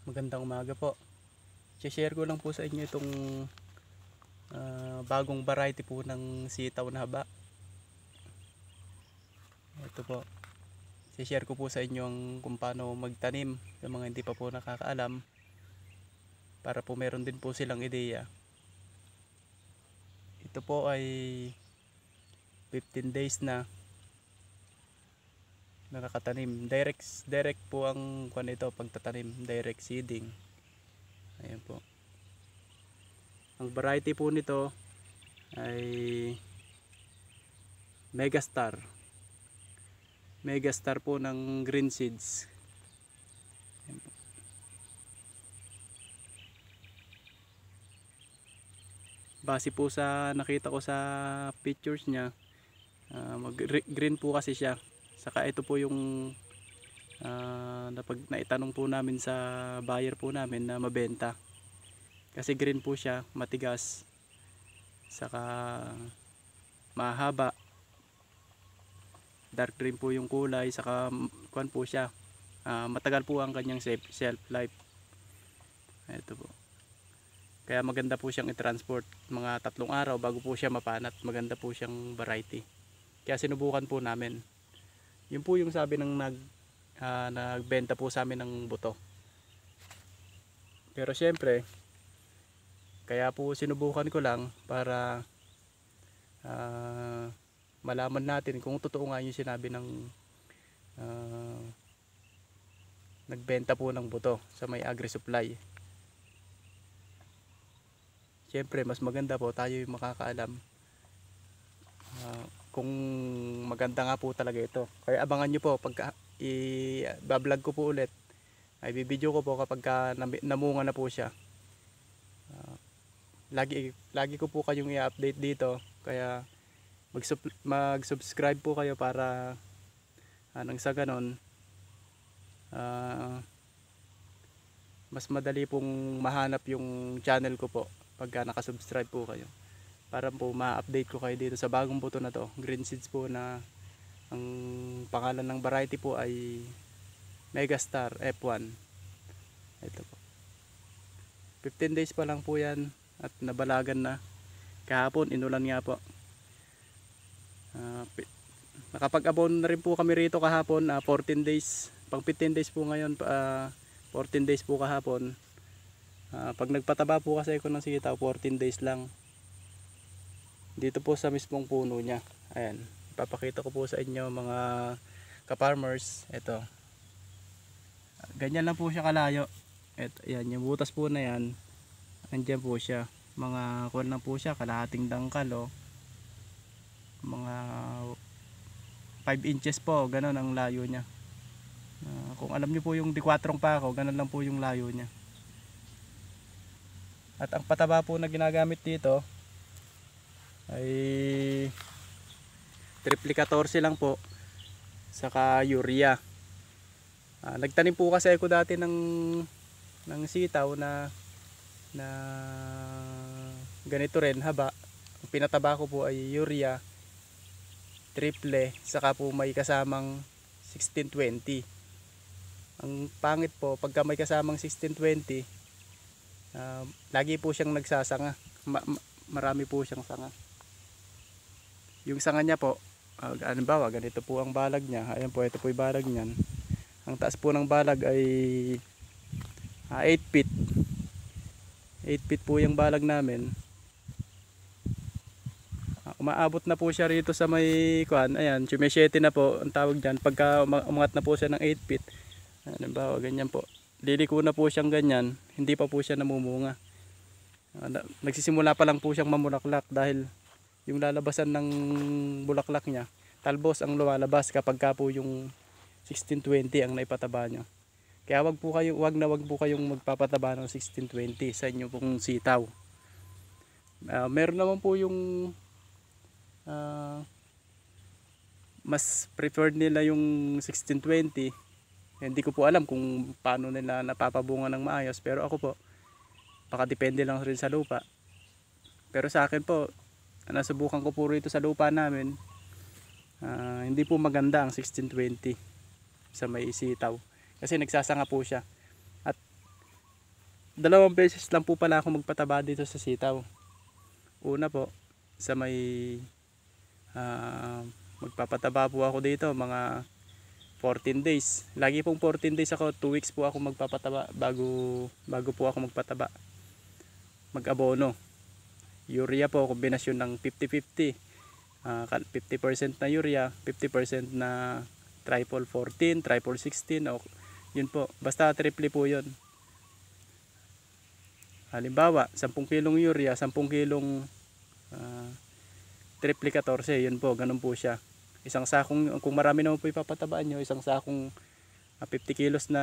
Magandang umaga po. Share ko lang po sa inyo itong bagong variety po ng sitaw na haba. Ito po. Share ko po sa inyo kung paano magtanim sa mga hindi pa po nakakaalam, para po meron din po silang ideya. Ito po ay 15 days na nakatanim. Direct po ang kuan ito pagtatanim, direct seeding. Ayan po. Ang variety po nito ay Megastar. Megastar po ng Green Seeds. Ayan po. Base po sa nakita ko sa pictures niya, green po kasi siya. Saka ito po yung naitanong po namin sa buyer po namin na mabenta. Kasi green po siya, matigas, saka mahaba, dark green po yung kulay, saka kuan po siya, matagal po ang kanyang shelf life. Ito po. Kaya maganda po siyang i-transport, mga 3 araw bago po siya mapanat. Maganda po siyang variety. Kaya sinubukan po namin. Yun po yung sabi ng nagbenta po sa amin ng buto. Pero syempre, kaya po sinubukan ko lang para malaman natin kung totoo nga yung sinabi ng nagbenta po ng buto sa may Agri Supply. Syempre mas maganda po tayo yung makakaalam kung maganda nga po talaga ito. Kaya abangan nyo po pagka i-vlog ko po ulit, ay bibidyo ko po kapag namunga na po siya. Lagi ko po kayong i-update dito, kaya mag-subscribe po kayo para nang sa ganon mas madali pong mahanap yung channel ko po pagka nakasubscribe po kayo, para po ma-update ko kayo dito sa bagong buto na to, Green Seeds po, na ang pangalan ng variety po ay Megastar F1. Ito po, 15 days pa lang po yan at nabalagan na. Kahapon inulan nga po. Nakapag-abon na rin po kami rito kahapon, 14 days, pang 15 days po ngayon, 14 days po kahapon. Pag nagpataba po kasi ako ng sitaw, 14 days lang. Dito po sa mismong puno niya. Ayan, ipapakita ko po sa inyo mga ka-farmers. Ito, ganyan lang po siya kalayo. Ito, yan, yung butas po na yan, andyan po siya. Mga kuwan lang po siya, kalahating dangkal, mga 5 inches po, ganun ang layo niya. Kung alam niyo po yung D4 pa ako, ganun lang po yung layo niya. At ang pataba po na ginagamit dito ay triple 14 lang po, saka urea. Nagtanim po kasi ako dati ng sitaw na ganito rin haba. Ang pinataba ko po ay urea triple, saka po may kasamang 1620. Ang pangit po pagka may kasamang 1620, lagi po siyang nagsasanga. Marami po siyang sanga. Yung sanga niya po, halimbawa ganito po ang balag niya. Ayan po, ito po yung balag niyan. Ang taas po ng balag ay 8 feet. 8 feet po yung balag namin. Umaabot na po siya rito sa may kuan. Ayan, chumeshete na po ang tawag diyan pagka umangat na po siya ng 8 feet. Halimbawa ganyan po, liliko na po siyang ganyan, hindi pa po siya namumunga. Nagsisimula pa lang po siyang mamulaklak, dahil yung lalabasan ng bulaklak niya, talbos ang lumalabas kapag ka po yung 1620 ang naipataba nyo. Kaya wag po kayong magpapataba ng 1620 sa inyo pong sitaw. Meron naman po yung mas preferred nila yung 1620. Hindi ko po alam kung paano nila napapabunga ng maayos, pero ako po, baka depende lang rin sa lupa. Pero sa akin po, nasubukan ko po rito sa lupa namin, hindi po maganda ang 1620 sa may sitaw, kasi nagsasanga po siya. At Dalawang beses lang po pala ako magpataba dito sa sitaw. Una po sa may magpapataba po ako dito mga 14 days. Lagi pong 14 days ako, 2 weeks po ako magpapataba bago po ako magpataba. Mag-abono. Urea po, kombinasyon ng 50-50. 50% na urea, 50% na triple 14, triple 16, o yun po. Basta triple po yun. Halimbawa, 10 kilong urea, 10 kilong triple 14, yun po, ganun po siya. Isang sakong, kung marami naman po ipapatabaan nyo, isang sakong 50 kilos na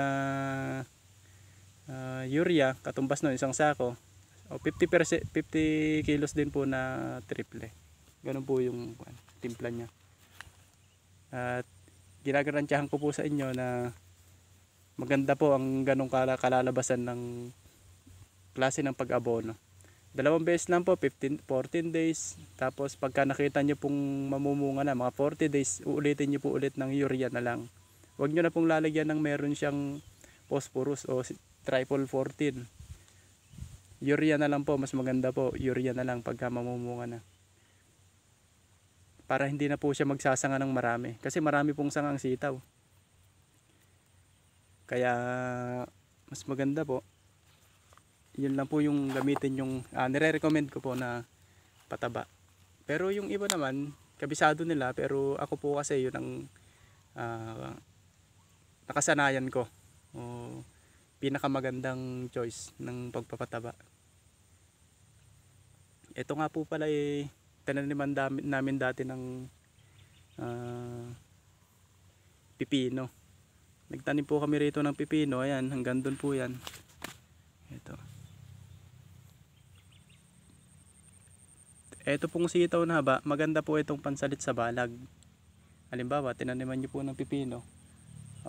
urea, katumbas nun isang sako, o 50 kilos din po na triple. Ganun po yung timpla niya. At ginagarantiyahan ko po sa inyo na maganda po ang ganong kalalabasan ng klase ng pag-abono. Dalawang beses lang po, 14 days. Tapos pagka nakita nyo pong mamumunga na, mga 40 days, uulitin nyo po ulit ng urea na lang. Huwag nyo na pong lalagyan ng meron siyang phosphorus o triple 14. Urea na lang po, mas maganda po. Urea na lang pagka mamumunga na. Para hindi na po siya magsasanga ng marami. Kasi marami pong sangang sitaw. Kaya mas maganda po. Yun lang po yung gamitin yung nire-recommend ko po na pataba. Pero yung iba naman, kabisado nila, pero ako po kasi yun ang nakasanayan ko. O pinakamagandang choice ng pagpapataba. Ito nga po pala tinaniman namin dati ng pipino. Nagtanim po kami rito ng pipino. Ayan, hanggang doon po yan. Ito. Ito pong sitaw na haba, maganda po itong pansalit sa balag. Halimbawa, tinaniman nyo po ng pipino.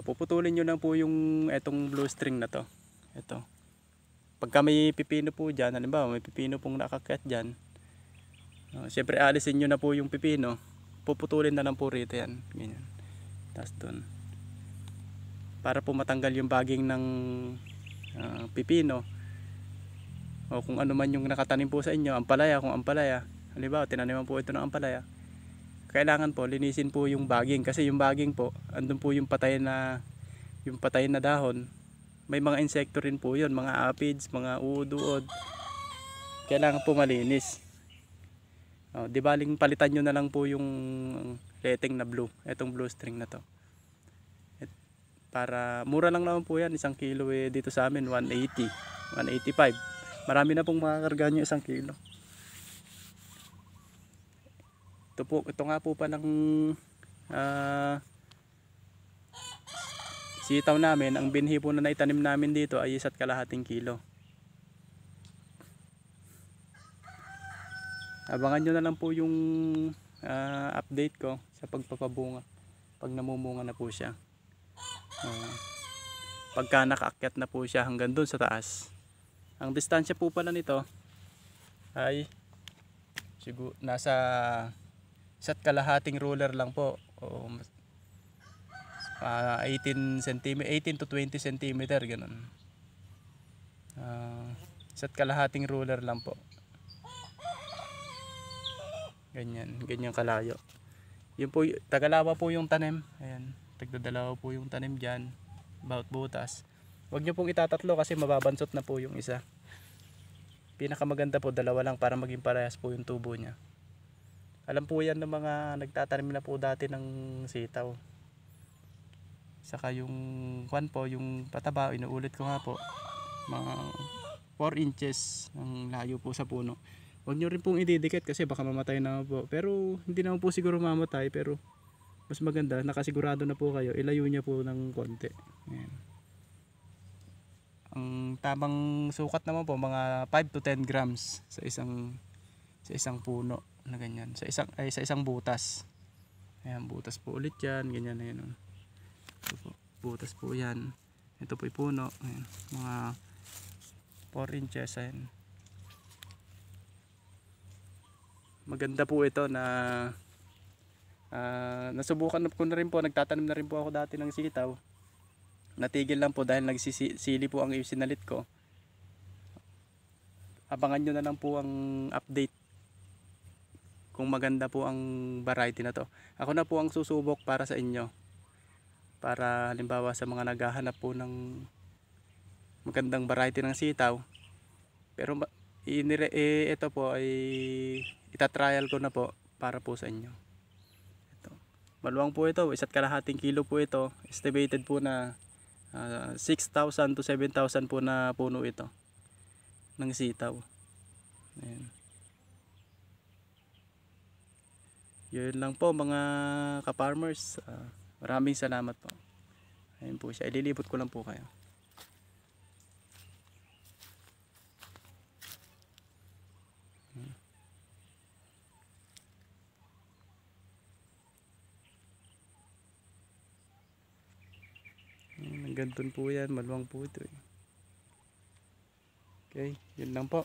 Puputulin nyo lang po yung etong blue string na to. Ito. Pagka may pipino po dyan, halimbawa may pipino pong nakakat dyan, siyempre alisin nyo na po yung pipino. Puputulin na lang po rito yan. Ganyan. Tapos dun. Para po matanggal yung baging ng pipino. O kung ano man yung nakatanim po sa inyo, ampalaya, kung ampalaya. Halimbawa, tinaniman po ito ng ampalaya. Kailangan po linisin po yung baging kasi yung baging po, andun po yung patay na dahon. May mga insekto rin po yun, mga aphids, mga uod-uod. Kailangan po malinis. Di baling palitan nyo na lang po yung letting na blue, etong blue string na to. Para mura lang naman po yan, 1 kilo dito sa amin 180, 185. Marami na pong makakarga nyo 1 kilo. Ito nga po pa ng sitaw namin. Ang binhi po na naitanim namin dito ay 1.5 kilo. Abangan nyo na lang po yung update ko sa pagpapabunga pag namumunga na po siya. Pagka nakaakyat na po siya hanggang doon sa taas. Ang distansya po pala nito ay siguro nasa 1.5 ruler lang po, o 18 to 20 cm ganun. 1.5 ruler lang po. Ganyan kalayo. Yun po, tagalawa po yung tanim. Ayan, tagdadalawa po yung tanim diyan, bawat butas. Huwag niyo pong itatatlo kasi mababansot na po yung isa. Pinakamaganda po 2 lang para maging parehas po yung tubo niya. Alam po yan ng mga nagtatanim na po dati ng sitaw. Saka yung yung pataba, inuulit ko nga po, mga 4 inches ang layo po sa puno. Huwag nyo rin pong ididikit kasi baka mamatay na po. Pero hindi naman po siguro mamatay, pero mas maganda, nakasigurado na po kayo, ilayo niya po ng konti. Ayan. Ang tamang sukat naman po mga 5 to 10 grams sa isang puno na ganyan, sa isang butas. Ayan, butas po ulit yan, ganyan na yan. Ito po, butas po yan. Ito po yung puno. Ayan, mga 4 inches. Ayan. Maganda po ito na nasubukan ko na rin po, nagtatanim na rin po ako dati ng sitaw. Natigil lang po dahil nagsisili po ang sinalit ko. abangan nyo na lang po ang update kung maganda po ang variety na to. Ako na po ang susubok para sa inyo, para halimbawa sa mga naghahanap po ng magandang variety ng sitaw. Pero ito po ay itatrial ko na po para po sa inyo. Ito. Maluwang po ito, 1.5 kilo po ito. Estimated po na 6,000 to 7,000 po na puno ito ng sitaw. Ayan. Yun lang po mga ka-farmers. Maraming salamat po. Ayun po siya. Ililibot ko lang po kayo. Ganton po yan. Maluwang po ito. Okay. Yun lang po.